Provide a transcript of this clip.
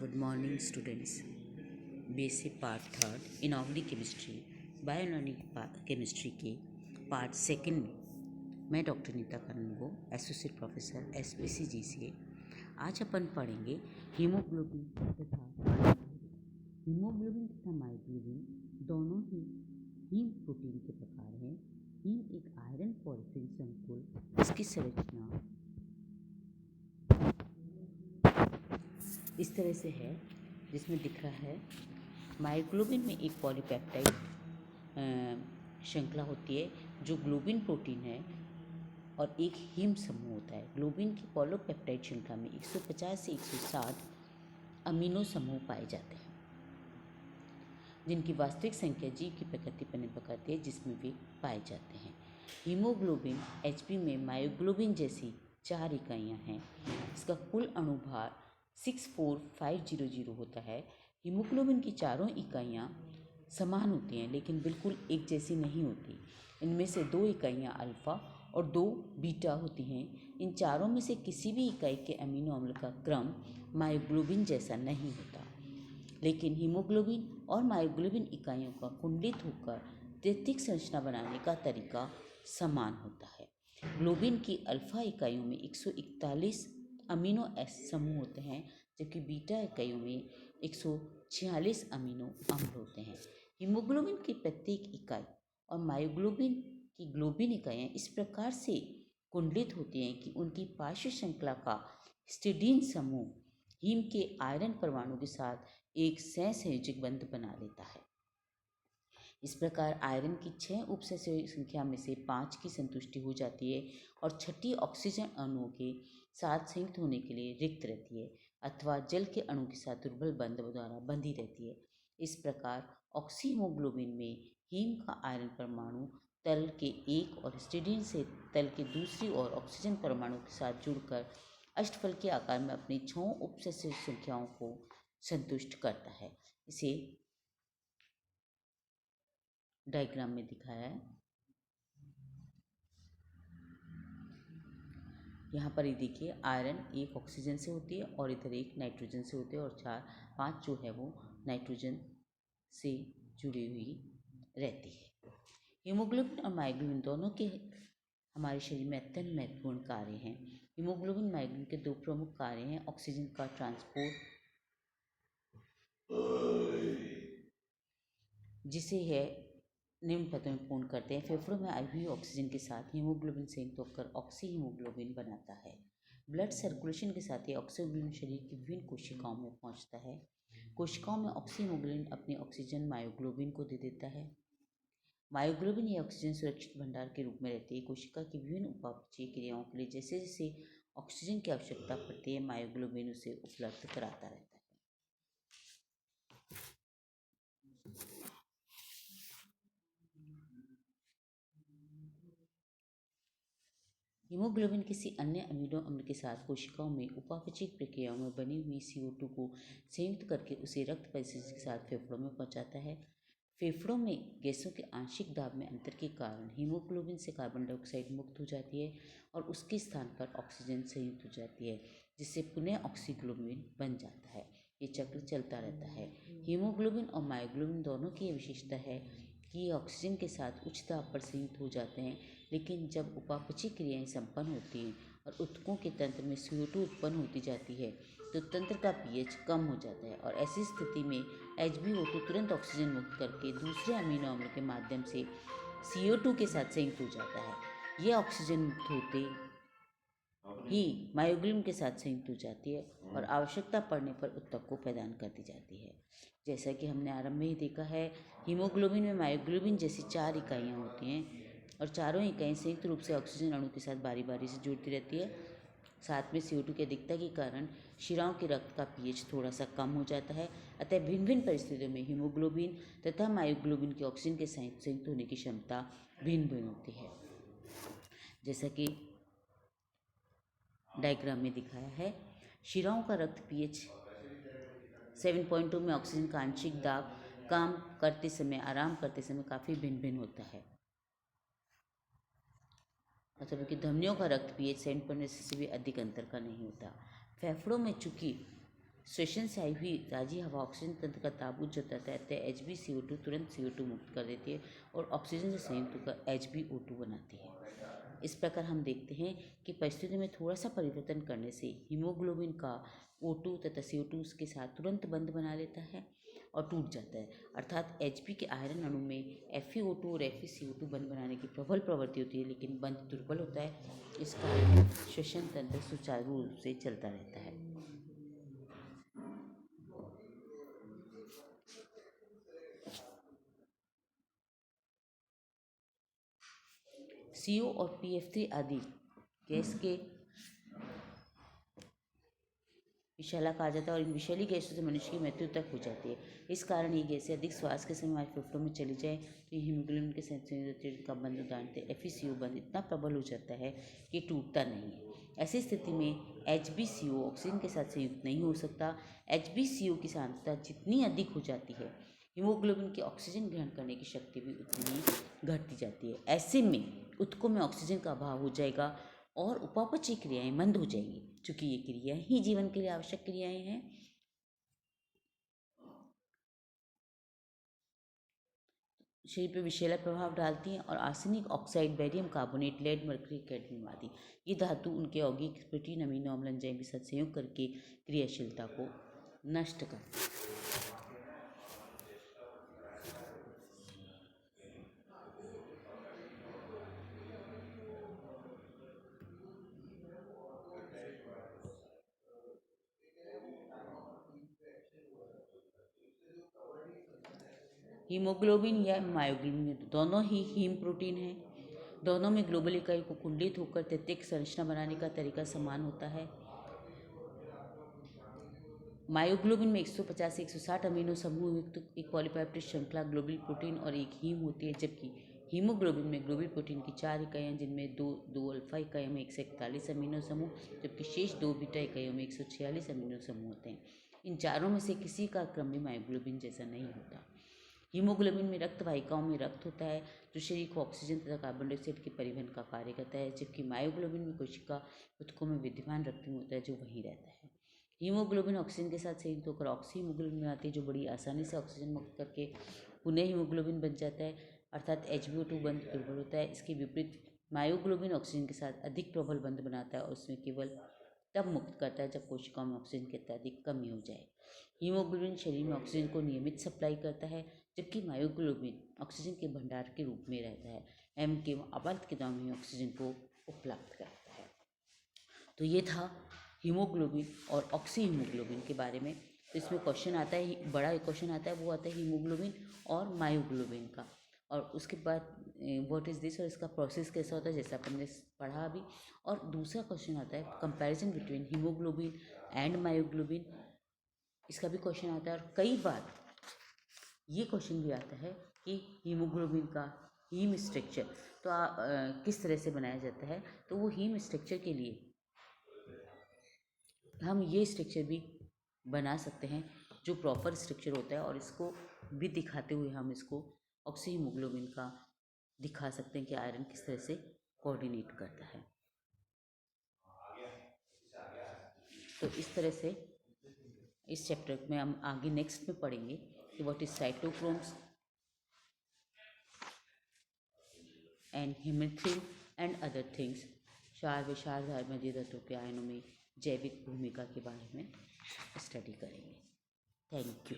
Good morning, students. BSc part third inorganic chemistry bioorganic chemistry के part second में मैं doctor Neeta Kanungo associate professor SPCG से आज अपन पढ़ेंगे हीमोग्लोबिन तथा मायोग्लोबिन दोनों ही हीम प्रोटीन के प्रकार हैं। हीम एक आयरन पॉलीफेन संकुल, इसकी संरचना इस तरह से है जिसमें दिख रहा है। मायोग्लोबिन में एक पॉलीपेप्टाइड श्रृंखला होती है जो ग्लोबिन प्रोटीन है और एक हीम समूह होता है। ग्लोबिन की पॉलीपेप्टाइड श्रृंखला में 150 से 160 अमीनो समूह पाए जाते हैं जिनकी वास्तविक संख्या जीव की प्रकृति पर निर्भर करती है जिसमें वे पाए जाते हैं। हीमोग्लोबिन HP में मायोग्लोबिन जैसी 4 इकाइयाँ हैं। इसका कुल अणुभार 64500 होता है। हीमोग्लोबिन की चारों इकाइयाँ समान होती हैं लेकिन बिल्कुल एक जैसी नहीं होती। इनमें से 2 इकाइयाँ अल्फ़ा और 2 बीटा होती हैं। इन चारों में से किसी भी इकाई के अमीनो अम्ल का क्रम मायोग्लोबिन जैसा नहीं होता, लेकिन हीमोग्लोबिन और मायोग्लोबिन इकाइयों का कुंडलित होकर तैतिक संरचना बनाने का तरीका समान होता है। ग्लोबिन की अल्फ़ा इकाइयों में 141 अमीनो एसिड समूह होते हैं जबकि बीटा इकाइयों में 146 अमीनो अम्ल होते हैं। हीमोग्लोबिन की प्रत्येक इकाई और मायोग्लोबिन की ग्लोबिन इकाइयाँ इस प्रकार से कुंडलित होती हैं कि उनकी पार्श्व श्रृंखला का हिस्टिडीन समूह हीम के आयरन परमाणु के साथ एक सहसंयोजक बंध बना लेता है। इस प्रकार आयरन की 6 उपसंख्या में से 5 की संतुष्टि हो जाती है और छठी ऑक्सीजन अणुओं के साथ संयुक्त होने के लिए रिक्त रहती है अथवा जल के अणु के साथ दुर्बल बंध द्वारा बंधी रहती है। इस प्रकार ऑक्सीहीमोग्लोबिन में हीम का आयरन परमाणु तल के एक और हिस्टिडीन से तल के दूसरी ओर ऑक्सीजन परमाणु के साथ जुड़कर अष्टफल के आकार में अपनी 6 उपसंख्याओं को संतुष्ट करता है। इसे डायग्राम में दिखाया है। यहाँ पर ये देखिए, आयरन एक ऑक्सीजन से होती है और इधर एक नाइट्रोजन से होती है और 4-5 जो है वो नाइट्रोजन से जुड़ी हुई रहती है। हीमोग्लोबिन और मायोग्लोबिन दोनों के हमारे शरीर में अत्यंत महत्वपूर्ण कार्य हैं। हीमोग्लोबिन मायोग्लोबिन के 2 प्रमुख कार्य हैं। ऑक्सीजन का ट्रांसपोर्ट जिसे है निम्न पदों में पूर्ण करते हैं। फेफड़ों में आई हुई ऑक्सीजन के साथ हीमोग्लोबिन संयुक्त होकर ऑक्सीहीमोग्लोबिन बनाता है। ब्लड सर्कुलेशन के साथ ही ऑक्सीहीमोग्लोबिन शरीर की विभिन्न कोशिकाओं में पहुंचता है। कोशिकाओं में ऑक्सीहीमोग्लोबिन अपनी ऑक्सीजन मायोग्लोबिन को दे देता है। मायोग्लोबिन या ऑक्सीजन सुरक्षित भंडार के रूप में रहती है। कोशिका की विभिन्न उपापचयी क्रियाओं के लिए जैसे जैसे ऑक्सीजन की आवश्यकता पड़ती है मायोग्लोबिन उसे उपलब्ध कराता रहता है। हीमोग्लोबिन किसी अन्य अमीनो अम्ल के साथ कोशिकाओं में उपापचयी प्रक्रियाओं में बनी हुई CO2 को संयुक्त करके उसे रक्त परिसंचरण के साथ फेफड़ों में पहुंचाता है। फेफड़ों में गैसों के आंशिक दाब में अंतर के कारण हीमोग्लोबिन से कार्बन डाइऑक्साइड मुक्त हो जाती है और उसके स्थान पर ऑक्सीजन संयुक्त हो जाती है जिससे पुनः ऑक्सीग्लोबिन बन जाता है। ये चक्र चलता रहता है। हीमोग्लोबिन और मायोग्लोबिन दोनों की यह विशेषता है कि ये ऑक्सीजन के साथ उच्च दाब पर संयुक्त हो जाते हैं, लेकिन जब उपापचयी क्रियाएं संपन्न होती हैं और ऊतकों के तंत्र में CO2 उत्पन्न होती जाती है तो तंत्र का pH कम हो जाता है और ऐसी स्थिति में HbO2 तुरंत ऑक्सीजन मुक्त करके दूसरे अमीनो अम्ल के माध्यम से CO2 के साथ संयुक्त हो जाता है। यह ऑक्सीजन मुक्त होते ही मायोग्लोबिन के साथ संयुक्त हो जाती है और आवश्यकता पड़ने पर ऊतक को प्रदान कर दी जाती है। जैसा कि हमने आरंभ में ही देखा है, हीमोग्लोबिन में मायोग्लोबिन जैसी 4 इकाइयाँ होती हैं और चारों इकाइयाँ संयुक्त रूप से ऑक्सीजन अणु के साथ बारी बारी से जुड़ती रहती है। साथ में CO2 की अधिकता के कारण शिराओं के रक्त का pH थोड़ा सा कम हो जाता है। अतः भिन्न भिन्न परिस्थितियों में हीमोग्लोबिन तथा मायोग्लोबिन की ऑक्सीजन के संयुक्त होने की क्षमता भिन्न भिन्न होती है। जैसा कि डायग्राम में दिखाया है, शिराओं का रक्त pH 7.2 में ऑक्सीजन का आंशिक दाब काम करते समय आराम करते समय काफ़ी भिन्न भिन्न होता है। मतलब कि धमनियों का रक्त pH 7.2 से भी अधिक अंतर का नहीं होता। फेफड़ों में चूंकि श्वसन से आई हुई ताजी हवा ऑक्सीजन तंत्र का ताबूत जो तहत HbCO2 तुरंत CO2 मुक्त कर देती है और ऑक्सीजन से संयुक्त होकर HbO2 बनाती है। इस प्रकार हम देखते हैं कि परिस्थिति में थोड़ा सा परिवर्तन करने से हीमोग्लोबिन का O2 तथा CO2 के साथ तुरंत बंध बना लेता है और टूट जाता है। अर्थात Hb के आयरन अणु में FeO2 और FeCO2 बंध बनाने की प्रबल प्रवृत्ति होती है, लेकिन बंध दुर्बल होता है। इस कारण श्वसन तंत्र सुचारू रूप से चलता रहता है। CO और PF3 आदि गैस के विषैला कहा जाता है और इन विषैली गैसों से मनुष्य की मृत्यु तक हो जाती है। इस कारण ये गैसें अधिक श्वास के समय हमारे फेफड़ों में चली जाए तो ये हीमोग्लोबिन के संयोजन का बंध उदाहरणतः FeCO बंध इतना प्रबल हो जाता है कि टूटता नहीं है। ऐसी स्थिति में HbCO ऑक्सीजन के साथ संयुक्त नहीं हो सकता। HbCO की सांद्रता जितनी अधिक हो जाती है, हीमोग्लोबिन की ऑक्सीजन ग्रहण करने की शक्ति भी उतनी ही घटती जाती है। ऐसे में ऊतकों में ऑक्सीजन का अभाव हो जाएगा और उपापचय क्रियाएं मंद हो जाएंगी। चूंकि ये क्रियाएं ही जीवन के लिए आवश्यक क्रियाएं हैं, शरीर पर विषैला प्रभाव डालती हैं और arsenic oxide, barium carbonate, lead, mercury, cadmium आदि ये धातु उनके यौगिक प्रोटीन, अमीनो अम्ल, एंजाइम के साथ संयोग करके क्रियाशीलता को नष्ट करती है। हीमोग्लोबिन या मायोग्लोबिन दोनों ही हीम प्रोटीन हैं। दोनों में ग्लोबल इकाई को कुंडलित होकर तैत्तिक संरचना बनाने का तरीका समान होता है। मायोग्लोबिन में 150 से 160 अमीनो समूह युक्त एक पॉलीपेप्टाइड श्रृंखला ग्लोबुल प्रोटीन और एक हीम होती है, जबकि हीमोग्लोबिन में ग्लोबुल प्रोटीन की 4 इकाइयाँ, जिनमें दो अल्फा इकाइयों में 141 अमीनो समूह जबकि शेष 2 बीटा इकाइयों में 146 अमीनो समूह होते हैं। इन चारों में से किसी का क्रम भी मायोग्लोबिन जैसा नहीं होता। हीमोग्लोबिन में रक्त वाहिकाओं में रक्त होता है जो शरीर को ऑक्सीजन तथा कार्बन डाइऑक्साइड के परिवहन का कार्य करता है, जबकि मायोग्लोबिन में कोशिका ऊतकों में विद्यमान रक्त में होता है जो वहीं रहता है। हीमोग्लोबिन ऑक्सीजन के साथ संयुक्त होकर ऑक्सी हीमोग्लोबिन बनाती है जो बड़ी आसानी से ऑक्सीजन मुक्त करके पुनः हीमोग्लोबिन बन जाता है, अर्थात HbO2 बंध दुर्बल होता है। इसके विपरीत मायोग्लोबिन ऑक्सीजन के साथ अधिक प्रबल बंध बनाता है और उसमें केवल तब मुक्त करता है जब कोशिकाओं में ऑक्सीजन की अत्यधिक कमी हो जाए। हीमोग्लोबिन शरीर में ऑक्सीजन को नियमित सप्लाई करता है, जबकि मायोग्लोबिन ऑक्सीजन के भंडार के रूप में रहता है एवं केवल आवर्त के दौरान ही ऑक्सीजन को उपलब्ध कराता है। तो ये था हीमोग्लोबिन और ऑक्सी हीमोग्लोबिन के बारे में। तो इसमें क्वेश्चन आता है, बड़ा क्वेश्चन आता है, वो आता है हीमोग्लोबिन और मायोग्लोबिन का, और उसके बाद व्हाट इज़ दिस और इसका प्रोसेस कैसा होता है जैसा अपन ने पढ़ा अभी। और दूसरा क्वेश्चन आता है comparison between haemoglobin and myoglobin, इसका भी क्वेश्चन आता है। और कई बार ये क्वेश्चन भी आता है कि हीमोग्लोबिन का हीम स्ट्रक्चर तो किस तरह से बनाया जाता है। तो वो हीम स्ट्रक्चर के लिए हम ये स्ट्रक्चर भी बना सकते हैं जो प्रॉपर स्ट्रक्चर होता है, और इसको भी दिखाते हुए हम इसको ऑक्सी हीमोग्लोबिन का दिखा सकते हैं कि आयरन किस तरह से कोऑर्डिनेट करता है। तो इस तरह से इस चैप्टर में हम आगे नेक्स्ट में पढ़ेंगे कि what is cytochromes and hemerythrin and other things, क्षार विषार धार्मिक तत्वों के आयनों में जैविक भूमिका के बारे में स्टडी करेंगे। Thank you.